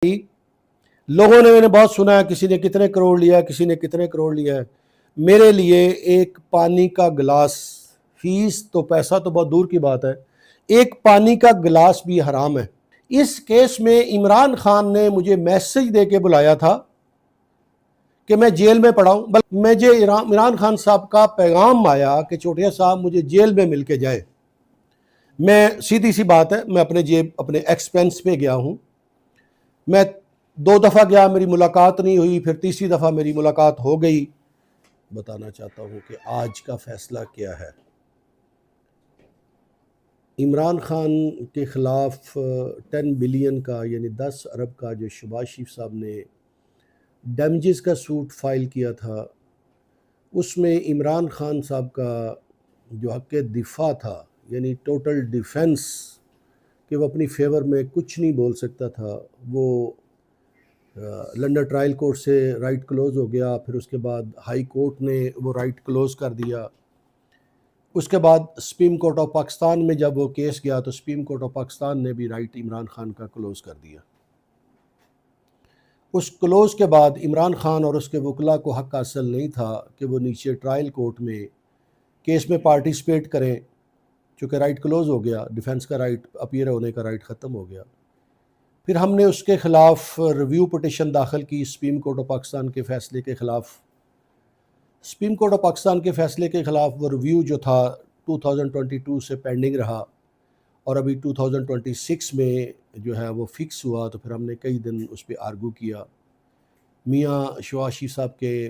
لوگوں نے میں نے بہت سنا ہے کسی نے کتنے کروڑ لیا، کسی نے کتنے کروڑ لیا ہے۔ میرے لیے ایک پانی کا گلاس، فیس تو پیسہ تو بہت دور کی بات ہے، ایک پانی کا گلاس بھی حرام ہے۔ اس کیس میں عمران خان نے مجھے میسج دے کے بلایا تھا کہ میں جیل میں پڑا ہوں، بلکہ مجھے عمران خان صاحب کا پیغام آیا کہ چوٹیا صاحب مجھے جیل میں مل کے جائے۔ میں سیدھی سی بات ہے، میں اپنے ایکسپینس پہ گیا ہوں۔ میں 2 دفعہ گیا، میری ملاقات نہیں ہوئی، پھر تیسری دفعہ میری ملاقات ہو گئی۔ بتانا چاہتا ہوں کہ آج کا فیصلہ کیا ہے۔ عمران خان کے خلاف 10 بلین کا یعنی 10 ارب کا جو شہباز شریف صاحب نے ڈیمیجز کا سوٹ فائل کیا تھا، اس میں عمران خان صاحب کا جو حق دفاع تھا، یعنی ٹوٹل ڈیفنس، کہ وہ اپنی فیور میں کچھ نہیں بول سکتا تھا، وہ لنڈن ٹرائل کورٹ سے رائٹ کلوز ہو گیا، پھر اس کے بعد ہائی کورٹ نے وہ رائٹ کلوز کر دیا۔ اس کے بعد سپریم کورٹ آف پاکستان میں جب وہ کیس گیا تو سپریم کورٹ آف پاکستان نے بھی رائٹ عمران خان کا کلوز کر دیا۔ اس کلوز کے بعد عمران خان اور اس کے وکلاء کو حق حاصل نہیں تھا کہ وہ نیچے ٹرائل کورٹ میں کیس میں پارٹیسپیٹ کریں، چونکہ رائٹ کلوز ہو گیا، ڈیفنس کا رائٹ، اپیئر ہونے کا رائٹ ختم ہو گیا۔ پھر ہم نے اس کے خلاف ریویو پٹیشن داخل کی سپریم کورٹ آف پاکستان کے فیصلے کے خلاف۔ سپریم کورٹ آف پاکستان کے فیصلے کے خلاف وہ ریویو جو تھا 2022 سے پینڈنگ رہا، اور ابھی 2026 میں جو ہے وہ فکس ہوا، تو پھر ہم نے کئی دن اس پہ آرگو کیا۔ میاں شہباز شریف صاحب کے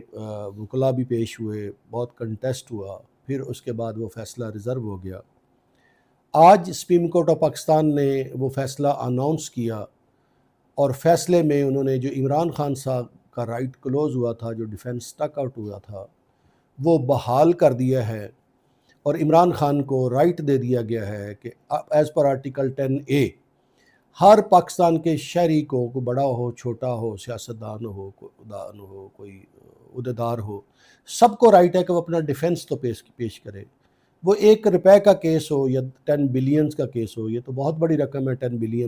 وکلاء بھی پیش ہوئے، بہت کنٹیسٹ ہوا، پھر اس کے بعد وہ فیصلہ ریزرو ہو گیا۔ آج سپریم کورٹ آف پاکستان نے وہ فیصلہ اناؤنس کیا، اور فیصلے میں انہوں نے جو عمران خان صاحب کا رائٹ کلوز ہوا تھا، جو ڈیفنس اسٹک آؤٹ ہوا تھا، وہ بحال کر دیا ہے، اور عمران خان کو رائٹ دے دیا گیا ہے کہ ایز پر آرٹیکل 10A ہر پاکستان کے شہری کو، کوئی بڑا ہو چھوٹا ہو، سیاستدان ہو، کوئی عہدیدار ہو، سب کو رائٹ ہے کہ وہ اپنا ڈیفنس تو پیش کرے۔ وہ 1 روپے کا کیس ہو یا 10 بلینز کا کیس ہو، یہ تو بہت بڑی رقم ہے 10 بلین۔